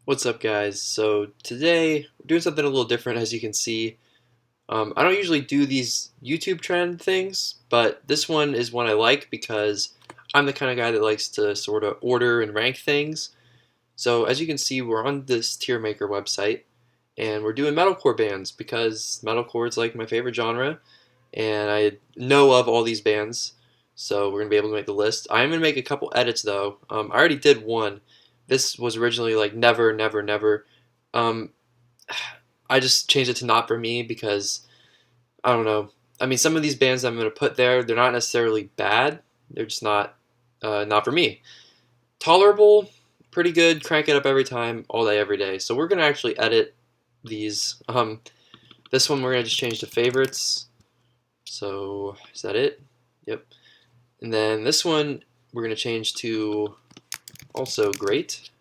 What's up, guys? So today we're doing something a little different, as you can see. I don't usually do these YouTube trend things, but this one is one I like because I'm the kind of guy that likes to sort of order and rank things. So as you can see, we're on this tier maker website, and we're doing metalcore bands because metalcore is like my favorite genre, and I know of all these bands, so we're gonna be able to make the list. I am gonna make a couple edits though. I already did one. This was originally like never, never, never. Um, I just changed it to not for me because I don't know. I mean, some of these bands I'm gonna put there, they're not necessarily bad. They're just not for me. Tolerable, pretty good. Crank it up every time, all day, every day. So we're gonna actually edit these. This one we're gonna just change to favorites. So is that it? Yep. And then this one we're gonna change to also great.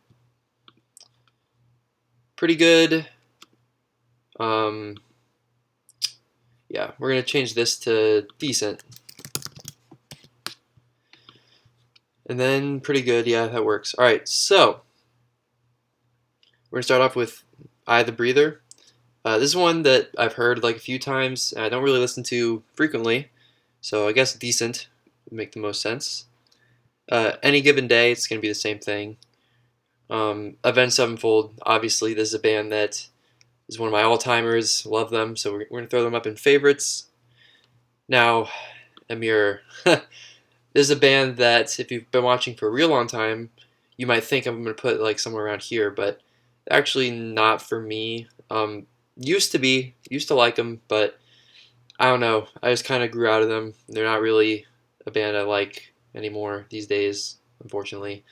Pretty good. Um, yeah, we're gonna change this to decent. And then pretty good, yeah, that works. Alright, so we're gonna start off with Eye the Breather. This is one that I've heard like a few times and I don't really listen to frequently, so I guess decent would make the most sense. Any Given Day, it's gonna be the same thing. Avenged Sevenfold, obviously, this is a band that is one of my all-timers, love them, so we're gonna throw them up in favorites. Now, Amir, this is a band that if you've been watching for a real long time, you might think I'm gonna put like somewhere around here, but actually not for me. Used to like them, but I don't know. I just kind of grew out of them. They're not really a band I like anymore these days, unfortunately.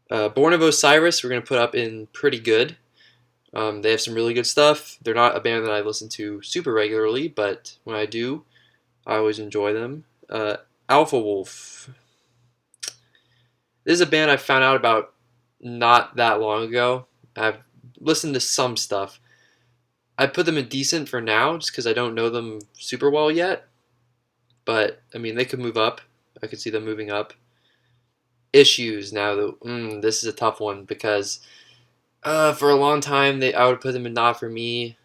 Born of Osiris, we're gonna put up in pretty good. They have some really good stuff. They're not a band that I listen to super regularly, but when I do, I always enjoy them. Alpha Wolf. This is a band I found out about not that long ago. I've listened to some stuff. I put them in decent for now, just because I don't know them super well yet. But I mean, they could move up. I could see them moving up. Issues now, though. This is a tough one because for a long time I would put them in not for me.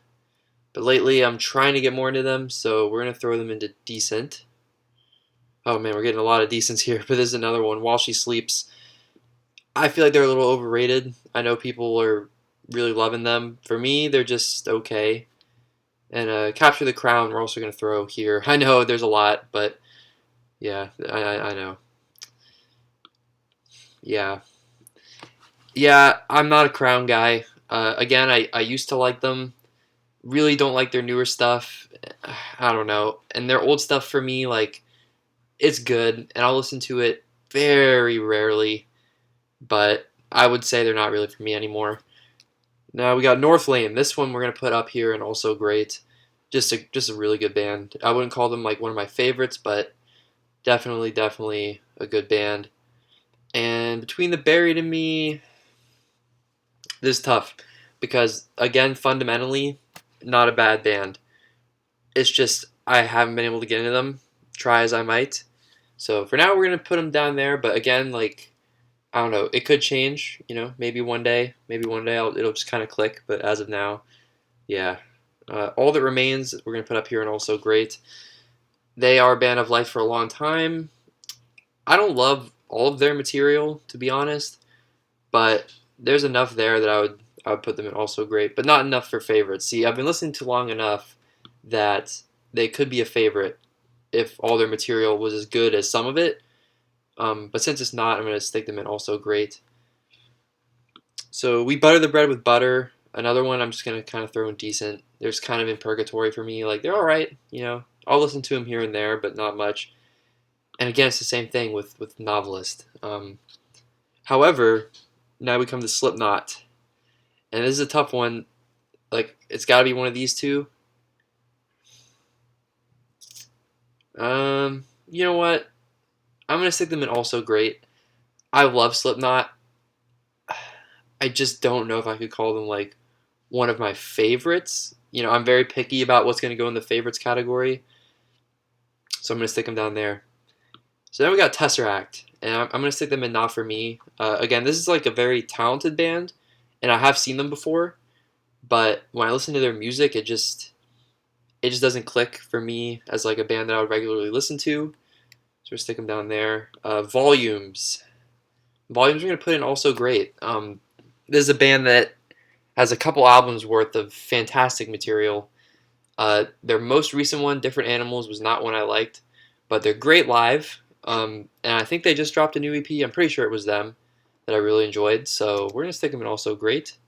But lately, I'm trying to get more into them, so we're gonna throw them into decent. Oh man, we're getting a lot of decents here. But there's another one. While She Sleeps. I feel like they're a little overrated. I know people are really loving them. For me, they're just okay. And Capture the Crown, we're also going to throw here. I know there's a lot, but yeah, I know. Yeah. Yeah, I'm not a Crown guy. Again, I used to like them. Really don't like their newer stuff. I don't know. And their old stuff for me, like, it's good, and I'll listen to it very rarely, but I would say they're not really for me anymore. Now we got Northland. This one we're gonna put up here and also great. Just a really good band. I wouldn't call them like one of my favorites, but definitely a good band. And between the Buried and Me, this is tough because again, fundamentally, not a bad band. It's just I haven't been able to get into them, try as I might. So for now, we're gonna put them down there. But again, like I don't know, it could change. You know, maybe one day it'll just kind of click. But as of now, yeah. All That Remains, we're gonna put up here and also great. They are a band I've liked for a long time. I don't love all of their material, to be honest, but there's enough there that I would put them in also great, but not enough for favorites. See, I've been listening to long enough that they could be a favorite if all their material was as good as some of it. But since it's not, I'm going to stick them in also great. So We Butter the Bread with Butter. Another one I'm just going to kind of throw in decent. There's kind of in purgatory for me. Like, they're all right, you know. I'll listen to them here and there, but not much. And again, it's the same thing with Novelist. However, now we come to Slipknot. And this is a tough one. Like, it's got to be one of these two. You know what? I'm going to stick them in also great. I love Slipknot. I just don't know if I could call them, like, one of my favorites. You know, I'm very picky about what's going to go in the favorites category. So I'm going to stick them down there. So then we got Tesseract. And I'm going to stick them in not for me. Again, this is like a very talented band. and I have seen them before, but when I listen to their music, it just doesn't click for me as like a band that I would regularly listen to. So we'll stick them down there. Volumes. Volumes we're going to put in Also Great. This is a band that has a couple albums worth of fantastic material. Their most recent one, Different Animals, was not one I liked, but they're great live. And I think they just dropped a new EP. I'm pretty sure it was them that I really enjoyed. So we're going to stick them in Also Great.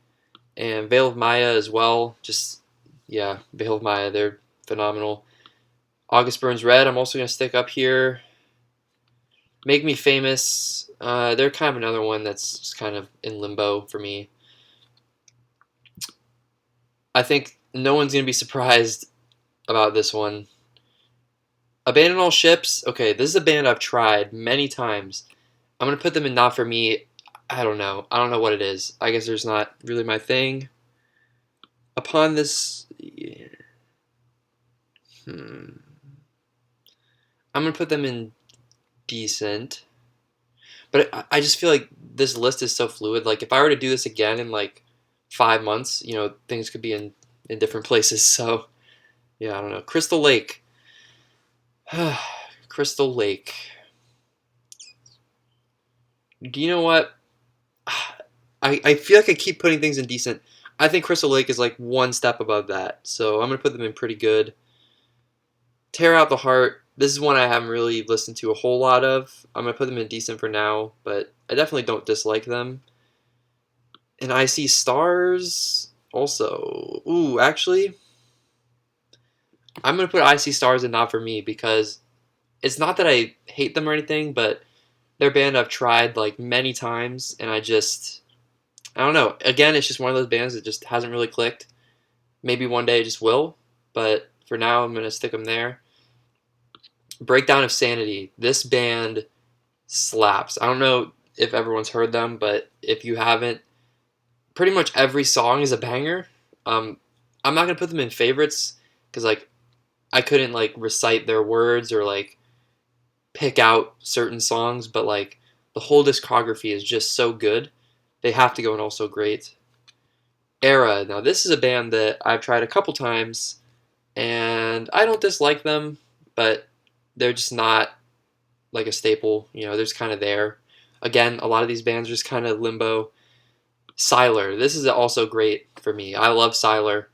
And Veil of Maya as well. Just, yeah, Veil of Maya, they're phenomenal. August Burns Red, I'm also going to stick up here. Make Me Famous, they're kind of another one that's just kind of in limbo for me. I think no one's going to be surprised about this one. Abandon All Ships, okay, this is a band I've tried many times. I'm going to put them in Not For Me. I don't know. I don't know what it is. I guess there's not really my thing. Upon This... Yeah. I'm going to put them in Decent. But I just feel like this list is so fluid. Like, if I were to do this again in, like, 5 months, you know, things could be in different places. So, yeah, I don't know. Crystal Lake. Crystal Lake. Do you know what? I feel like I keep putting things in Decent. I think Crystal Lake is like one step above that. So I'm going to put them in Pretty Good. Tear Out the Heart. This is one I haven't really listened to a whole lot of. I'm going to put them in Decent for now, but I definitely don't dislike them. And I See Stars also. Ooh, actually, I'm going to put I See Stars in Not For Me because it's not that I hate them or anything, but they're a band I've tried like many times, and I don't know. Again, it's just one of those bands that just hasn't really clicked. Maybe one day it just will, but for now I'm going to stick them there. Breakdown of Sanity. This band slaps. I don't know if everyone's heard them, but if you haven't, pretty much every song is a banger. I'm not going to put them in favorites because like I couldn't like recite their words or like pick out certain songs, but like the whole discography is just so good. They have to go in Also Great. Era. Now this is a band that I've tried a couple times and I don't dislike them, but they're just not like a staple. You know, they're just kind of there. Again, a lot of these bands are just kind of limbo. Sylar. This is also great for me. I love Sylar.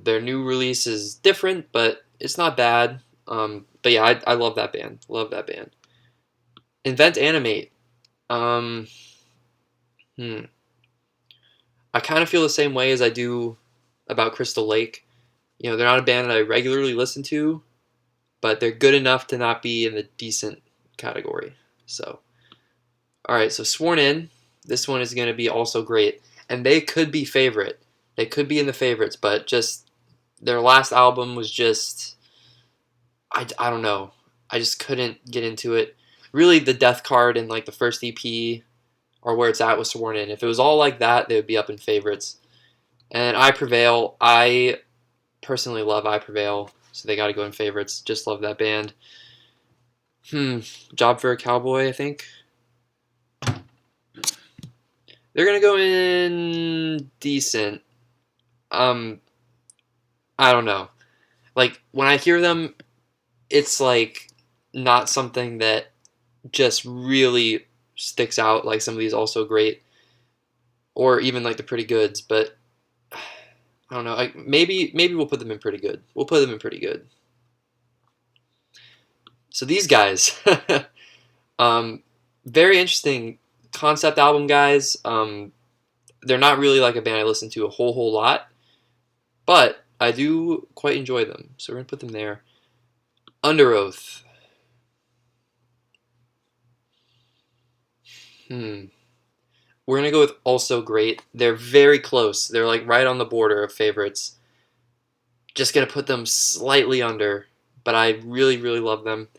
Their new release is different, but it's not bad. But yeah, I love that band. Love that band. Invent Animate. I kind of feel the same way as I do about Crystal Lake. You know, they're not a band that I regularly listen to, but they're good enough to not be in the decent category. So, all right, so Sworn In. This one is going to be Also Great. And they could be favorite. They could be in the favorites, but just their last album was just, I don't know. I just couldn't get into it. Really, the Death Card and like the first EP are where it's at with Sworn In. If it was all like that, they would be up in favorites. And I Prevail. I personally love I Prevail, so they got to go in favorites. Just love that band. Job for a Cowboy, I think. They're gonna go in Decent. I don't know. Like when I hear them, it's like not something that just really sticks out like some of these Also Great, or even like the Pretty Goods. But I don't know. Maybe we'll put them in Pretty Good. We'll put them in Pretty Good. So these guys, very interesting concept album guys. They're not really like a band I listen to a whole lot, but I do quite enjoy them. So we're gonna put them there. Under Oath. We're gonna go with Also Great. They're very close. They're like right on the border of favorites. Just gonna put them slightly under, but I really love them.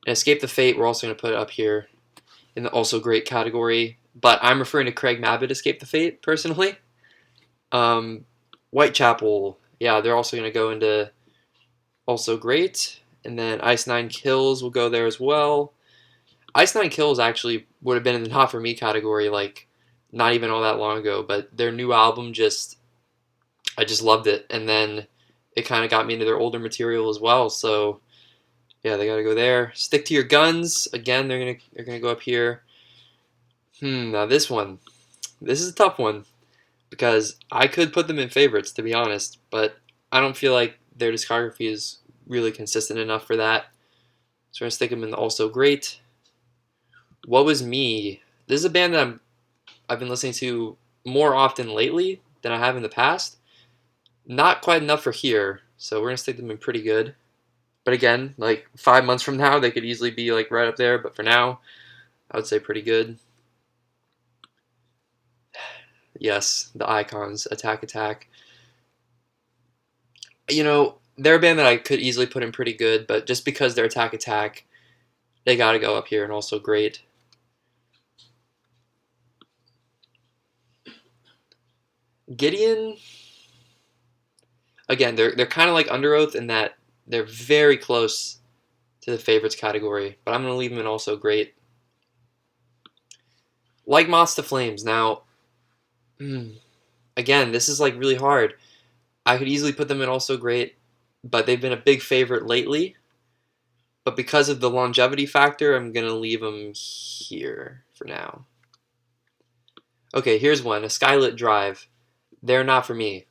And Escape the Fate, we're also gonna put it up here in the Also Great category. But I'm referring to Craig Mabbitt, Escape the Fate, personally. Whitechapel, yeah, they're also gonna go into Also Great. And then Ice Nine Kills will go there as well. Ice Nine Kills actually would have been in the Not For Me category like not even all that long ago, but their new album I just loved it, and then it kind of got me into their older material as well. So yeah, they got to go there. Stick to your guns. Again, they're gonna go up here. Now this is a tough one because I could put them in favorites, to be honest, but I don't feel like their discography is really consistent enough for that. So we're gonna stick them in the also great. What Was Me? This is a band that I've been listening to more often lately than I have in the past. Not quite enough for here, so we're gonna stick them in pretty good. But again, like 5 months from now, they could easily be like right up there. But for now, I would say pretty good. Yes, the icons, Attack Attack. You know, they're a band that I could easily put in pretty good, but just because they're Attack Attack, they got to go up here and also great. Gideon, again, they're kind of like Underoath in that they're very close to the favorites category, but I'm going to leave them in also great. Like Moths to Flames. Now, again, this is like really hard. I could easily put them in also great, but they've been a big favorite lately. But because of the longevity factor, I'm going to leave them here for now. Okay, here's one, a Skylit Drive. They're not for me.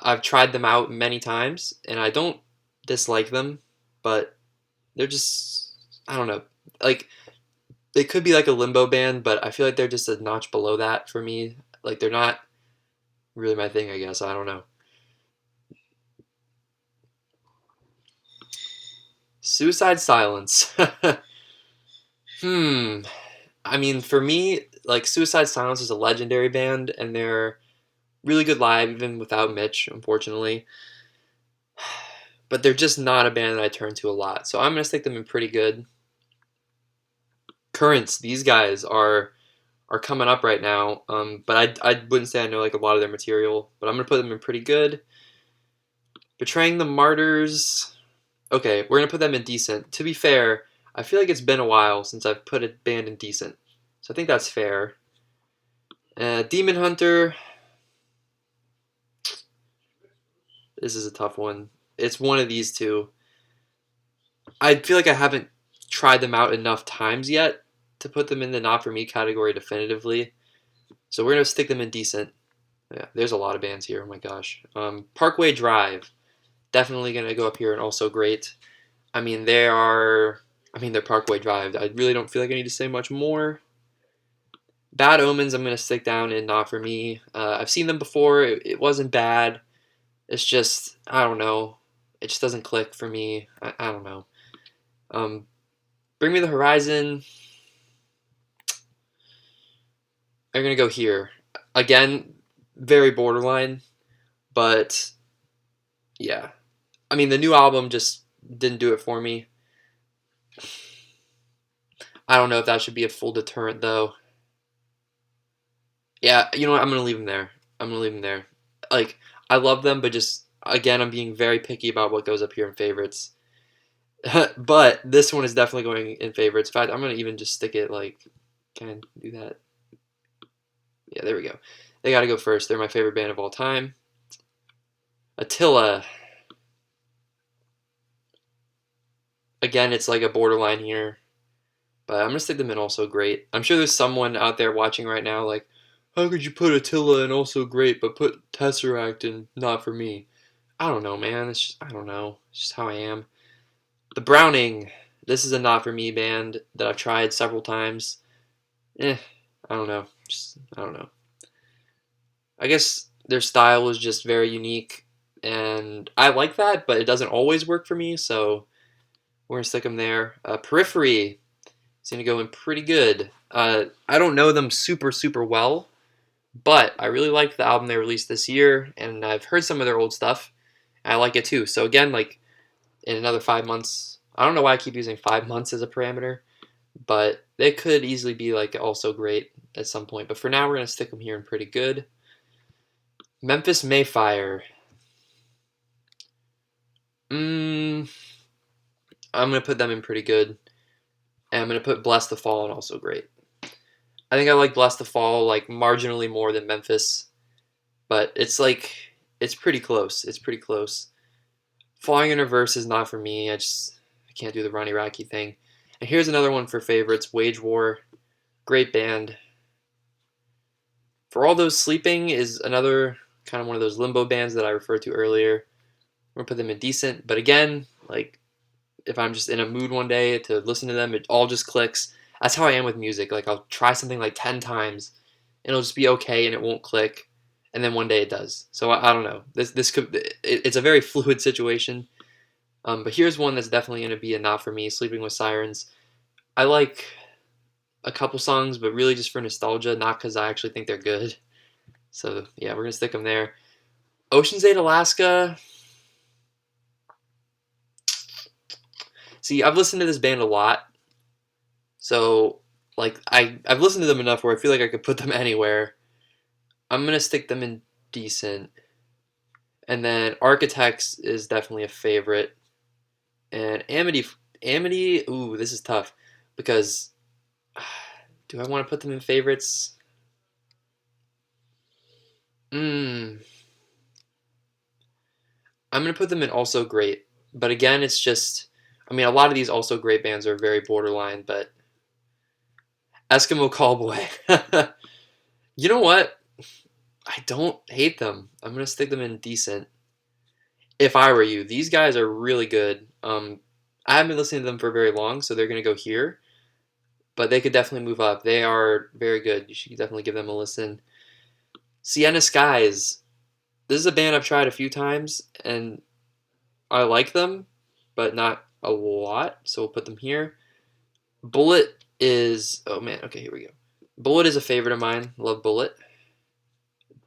I've tried them out many times, and I don't dislike them, but they're just, I don't know. Like, they could be like a limbo band, but I feel like they're just a notch below that for me. Like, they're not really my thing, I guess. I don't know. Suicide Silence. I mean, for me, like Suicide Silence is a legendary band, and they're really good live, even without Mitch, unfortunately. But they're just not a band that I turn to a lot, so I'm gonna stick them in pretty good. Currents, these guys are coming up right now, but I wouldn't say I know like a lot of their material, but I'm gonna put them in pretty good. Betraying the Martyrs. Okay, we're gonna put them in decent. To be fair, I feel like it's been a while since I've put a band in decent, so I think that's fair. Demon Hunter. This is a tough one. It's one of these two. I feel like I haven't tried them out enough times yet to put them in the not for me category definitively. So we're gonna stick them in decent. Yeah, there's a lot of bands here. Oh my gosh. Parkway Drive, definitely gonna go up here and also great. I mean, they're Parkway Drive. I really don't feel like I need to say much more. Bad Omens, I'm gonna stick down in not for me. I've seen them before. It wasn't bad. It's just I don't know. It just doesn't click for me. I don't know. Bring Me the Horizon. I'm gonna go here again. Very borderline, but yeah. I mean, the new album just didn't do it for me. I don't know if that should be a full deterrent though. Yeah, you know what? I'm gonna leave them there. I'm gonna leave them there. Like I love them, but just again, I'm being very picky about what goes up here in favorites. But this one is definitely going in favorites. In fact, I'm gonna even just stick it like, can I do that? Yeah, there we go. They got to go first. They're my favorite band of all time. Attila. Again, it's like a borderline here, but I'm gonna stick them in also great. I'm sure there's someone out there watching right now like, how could you put Attila in also great, but put Tesseract in not for me? I don't know, man. It's just I don't know. It's just how I am. The Browning. This is a not for me band that I've tried several times. I don't know. I don't know. I guess their style is just very unique, and I like that, but it doesn't always work for me, so we're going to stick them there. Periphery is going to go in pretty good. I don't know them super, super well, but I really like the album they released this year, and I've heard some of their old stuff, and I like it too. So again, like in another 5 months, I don't know why I keep using 5 months as a parameter, but they could easily be like also great at some point. But for now, we're going to stick them here in pretty good. Memphis Mayfire. I'm going to put them in pretty good. And I'm going to put Bless the Fallen also great. I think I like Blessed to Fall like marginally more than Memphis, but it's pretty close. It's pretty close. Falling in Reverse is not for me. I can't do the Ronnie Radke thing. And here's another one for favorites: Wage War, great band. For All Those Sleeping is another kind of one of those limbo bands that I referred to earlier. I'm gonna put them in decent, but again, like if I'm just in a mood one day to listen to them, it all just clicks. That's how I am with music. Like I'll try something like 10 times, and it'll just be okay, and it won't click, and then one day it does. So I don't know. It's a very fluid situation. But here's one that's definitely gonna be a not for me. Sleeping with Sirens. I like a couple songs, but really just for nostalgia, not because I actually think they're good. So yeah, we're gonna stick them there. Ocean's 8 Alaska. See, I've listened to this band a lot, so like I've listened to them enough where I feel like I could put them anywhere. I'm gonna stick them in decent, and then Architects is definitely a favorite, and Amity. Ooh, this is tough because do I want to put them in favorites? I'm gonna put them in also great, but again, it's just. I mean, a lot of these also great bands are very borderline, but Eskimo Callboy. You know what? I don't hate them. I'm gonna stick them in decent. If I were you, these guys are really good. I haven't been listening to them for very long, so they're gonna go here. But they could definitely move up. They are very good. You should definitely give them a listen. Sienna Skies. This is a band I've tried a few times, and I like them, but not a lot. So we'll put them here. Bullet is. Oh man. Okay, here we go. Bullet is a favorite of mine. Love Bullet.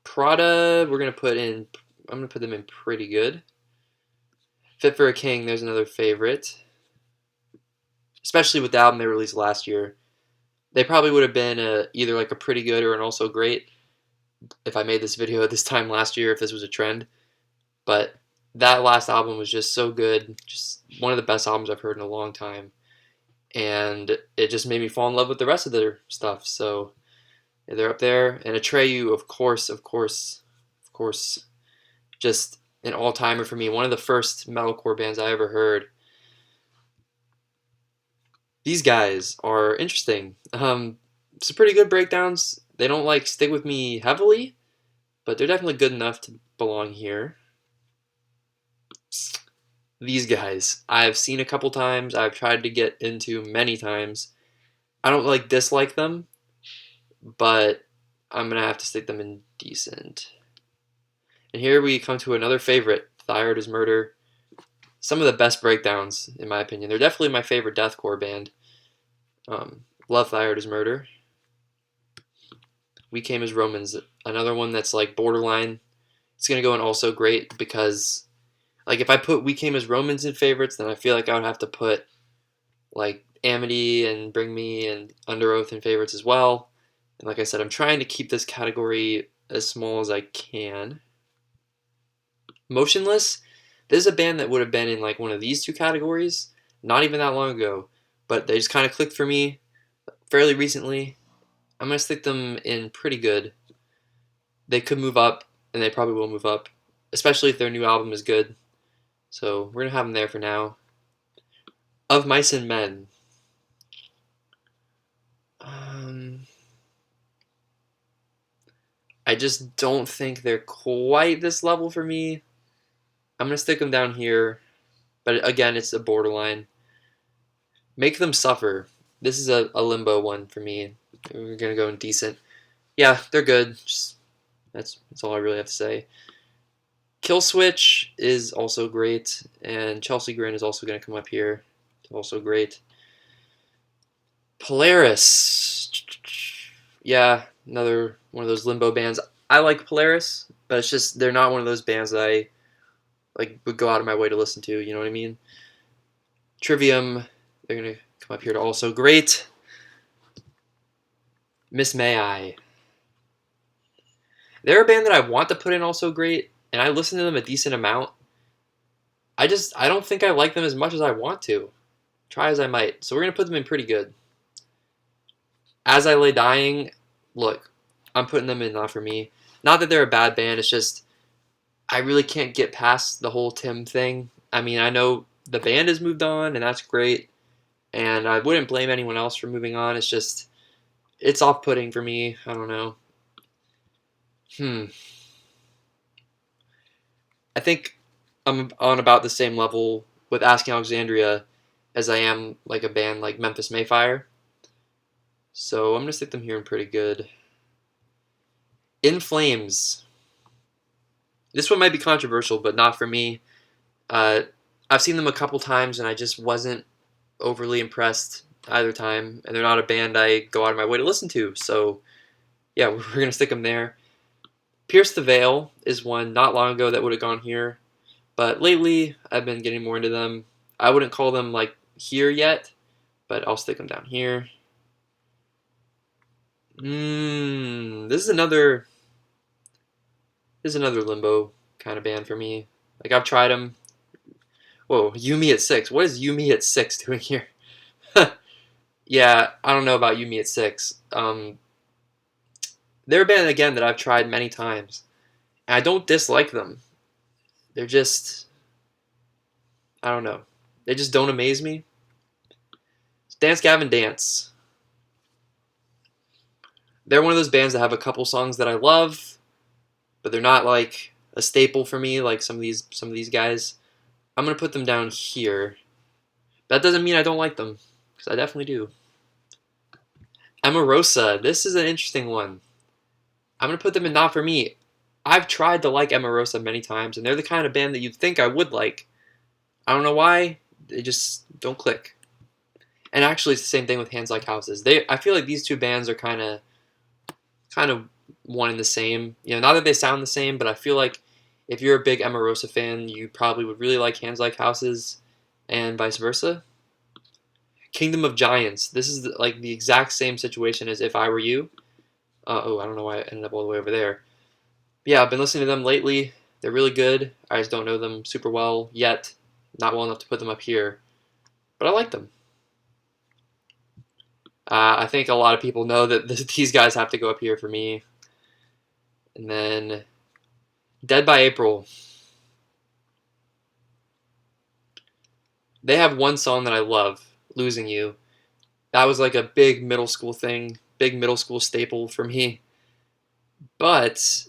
Prada, we're gonna put in. I'm gonna put them in pretty good. Fit for a King, there's another favorite. Especially with the album they released last year. They probably would have been either like a pretty good or an also great if I made this video at this time last year, if this was a trend. But that last album was just so good. Just one of the best albums I've heard in a long time. And it just made me fall in love with the rest of their stuff. So yeah, they're up there. And Atreyu, of course, just an all-timer for me. One of the first metalcore bands I ever heard. These guys are interesting. Some pretty good breakdowns. They don't like stick with me heavily, but they're definitely good enough to belong here. These guys, I've seen a couple times. I've tried to get into many times. I don't like dislike them, but I'm gonna have to stick them in decent. And here we come to another favorite, Thyroid is Murder. Some of the best breakdowns, in my opinion. They're definitely my favorite deathcore band. Love Thyroid is Murder. We Came as Romans, another one that's like borderline. It's gonna go in also great because, like, if I put We Came as Romans in favorites, then I feel like I would have to put like Amity and Bring Me and Under Oath in favorites as well. And like I said, I'm trying to keep this category as small as I can. Motionless. This is a band that would have been in like one of these two categories not even that long ago, but they just kind of clicked for me fairly recently. I'm going to stick them in pretty good. They could move up, and they probably will move up, especially if their new album is good. So we're going to have them there for now. Of Mice and Men. I just don't think they're quite this level for me. I'm going to stick them down here, but again, it's a borderline. Make Them Suffer. This is a limbo one for me. We're going to go in decent. Yeah, they're good. Just, that's all I really have to say. Kill Switch is also great, and Chelsea Grin is also going to come up here. It's also great. Polaris. Yeah, another one of those limbo bands. I like Polaris, but it's just they're not one of those bands that I like would go out of my way to listen to. You know what I mean? Trivium. They're going to come up here to also great. Miss May I. They're a band that I want to put in also great, and I listen to them a decent amount. I don't think I like them as much as I want to. Try as I might. So we're going to put them in pretty good. As I Lay Dying, look, I'm putting them in Not For Me. Not that they're a bad band, it's just I really can't get past the whole Tim thing. I mean, I know the band has moved on, and that's great, and I wouldn't blame anyone else for moving on. It's just, it's off-putting for me. I don't know. I think I'm on about the same level with Asking Alexandria as I am like a band like Memphis Mayfire. So I'm going to stick them here in pretty good. In Flames. This one might be controversial, but not for me. I've seen them a couple times, and I just wasn't overly impressed either time. And they're not a band I go out of my way to listen to. So, yeah, we're going to stick them there. Pierce the Veil is one not long ago that would have gone here. But lately, I've been getting more into them. I wouldn't call them, like, here yet, but I'll stick them down here. This is another limbo kind of band for me. Like, I've tried them. Whoa, You Me at 6. What is You Me at 6 doing here? Yeah, I don't know about You Me at 6. They're a band, again, that I've tried many times. And I don't dislike them. They're just, I don't know. They just don't amaze me. Dance Gavin Dance. They're one of those bands that have a couple songs that I love, but they're not like a staple for me like some of these guys. I'm gonna put them down here. That doesn't mean I don't like them, because I definitely do. Emarosa. This is an interesting one. I'm gonna put them in Not For Me. I've tried to like Emarosa many times, and they're the kind of band that you'd think I would like. I don't know why. They just don't click. And actually, it's the same thing with Hands Like Houses. I feel like these two bands are kind of one and the same. You know, not that they sound the same, but I feel like if you're a big Emarosa fan, you probably would really like Hands Like Houses, and vice versa. Kingdom of Giants. This is like the exact same situation as If I Were You. Oh, I don't know why I ended up all the way over there. Yeah, I've been listening to them lately. They're really good. I just don't know them super well yet. Not well enough to put them up here. But I like them. I think a lot of people know that these guys have to go up here for me. And then Dead by April. They have one song that I love, Losing You. That was like a big middle school thing, big middle school staple for me. But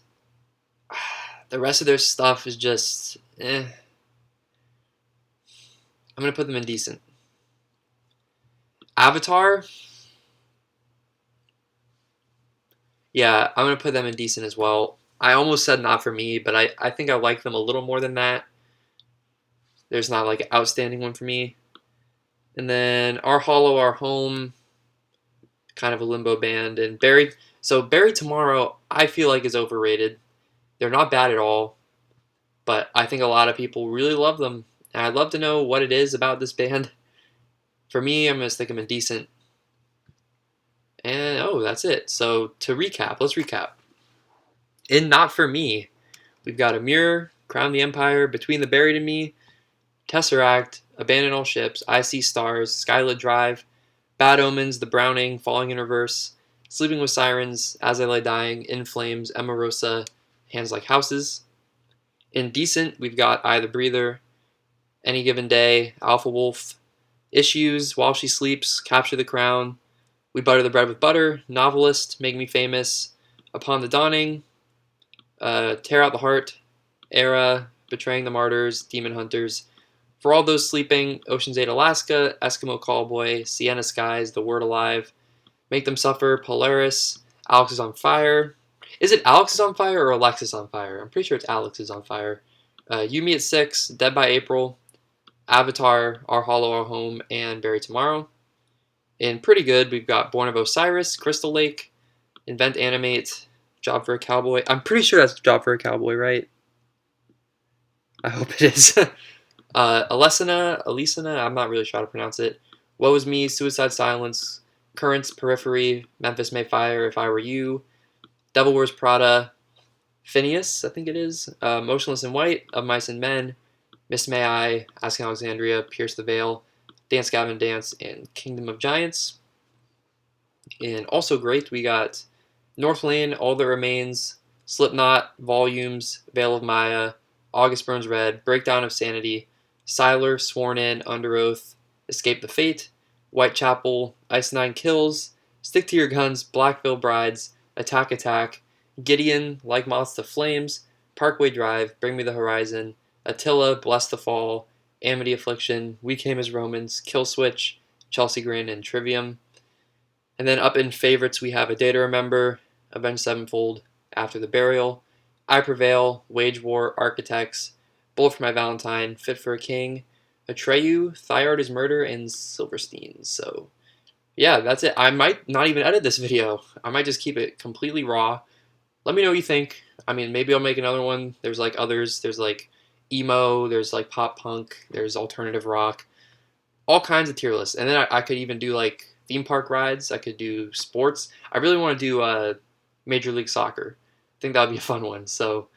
the rest of their stuff is just, eh. I'm going to put them in decent. Avatar. Yeah, I'm going to put them in decent as well. I almost said Not For Me, but I think I like them a little more than that. There's not like an outstanding one for me. And then Our Hollow, Our Home, kind of a limbo band. And Bury Tomorrow, I feel like is overrated. They're not bad at all, but I think a lot of people really love them. And I'd love to know what it is about this band. For me, I'm going to stick them in decent. And, oh, that's it. So, to recap, let's recap. In Not For Me, we've got A Mirror, Crown the Empire, Between the Buried and Me, Tesseract, Abandon All Ships, I See Stars, Skylit Drive, Bad Omens, The Browning, Falling in Reverse, Sleeping with Sirens, As I Lay Dying, In Flames, Emarosa, Hands Like Houses. In Decent, we've got I the Breather, Any Given Day, Alpha Wolf, Issues, While She Sleeps, Capture the Crown, We Butter the Bread with Butter, Novelist, Make Me Famous, Upon the Dawning, Tear Out the Heart, Era, Betraying the Martyrs, Demon Hunters, For All Those Sleeping, Ocean's 8 Alaska, Eskimo Callboy, Sienna Skies, The Word Alive, Make Them Suffer, Polaris, Alex is on Fire. Is it Alex is on Fire or Alexis on Fire? I'm pretty sure it's Alex is on Fire. You Me at 6, Dead by April, Avatar, Our Hollow, Our Home, and Bury Tomorrow. In Pretty Good, we've got Born of Osiris, Crystal Lake, Invent Animate, Job for a Cowboy. I'm pretty sure that's Job for a Cowboy, right? I hope it is. Alisana, I'm not really sure how to pronounce it. Woe Is Me, Suicide Silence, Currents, Periphery, Memphis Mayfire, If I Were You, Devil Wears Prada, Phineas, I think it is, Motionless in White, Of Mice and Men, Miss May I, Asking Alexandria, Pierce the Veil, Dance Gavin Dance, and Kingdom of Giants. And also great, we got Northland, All That Remains, Slipknot, Volumes, Veil of Maya, August Burns Red, Breakdown of Sanity, Siler, Sworn In, Under Oath, Escape the Fate, Whitechapel, Ice Nine Kills, Stick to Your Guns, Blackville Brides, Attack Attack, Gideon, Like Moths to Flames, Parkway Drive, Bring Me the Horizon, Attila, Bless the Fall, Amity Affliction, We Came as Romans, Kill Switch, Chelsea Grin, and Trivium. And then up in favorites, we have A Day to Remember, Avenged Sevenfold, After the Burial, I Prevail, Wage War, Architects, Bullet for My Valentine, Fit for a King, Atreyu, Thyard is Murder, and Silverstein. So, yeah, that's it. I might not even edit this video. I might just keep it completely raw. Let me know what you think. I mean, maybe I'll make another one. There's like others. There's like emo, there's like pop punk, there's alternative rock, all kinds of tier lists. And then I could even do like theme park rides. I could do sports. I really want to do Major League Soccer. I think that would be a fun one. So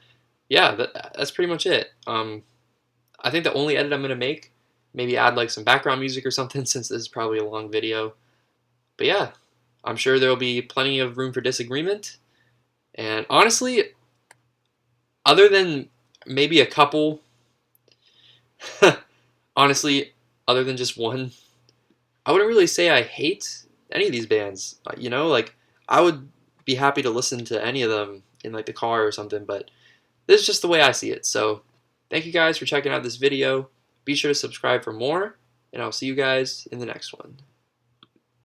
yeah, that's pretty much it. I think the only edit I'm going to make, maybe add like some background music or something since this is probably a long video. But yeah, I'm sure there will be plenty of room for disagreement. And honestly, other than maybe a couple, honestly, other than just one, I wouldn't really say I hate any of these bands. You know, like I would be happy to listen to any of them in like the car or something, but this is just the way I see it. So thank you guys for checking out this video. Be sure to subscribe for more, and I'll see you guys in the next one.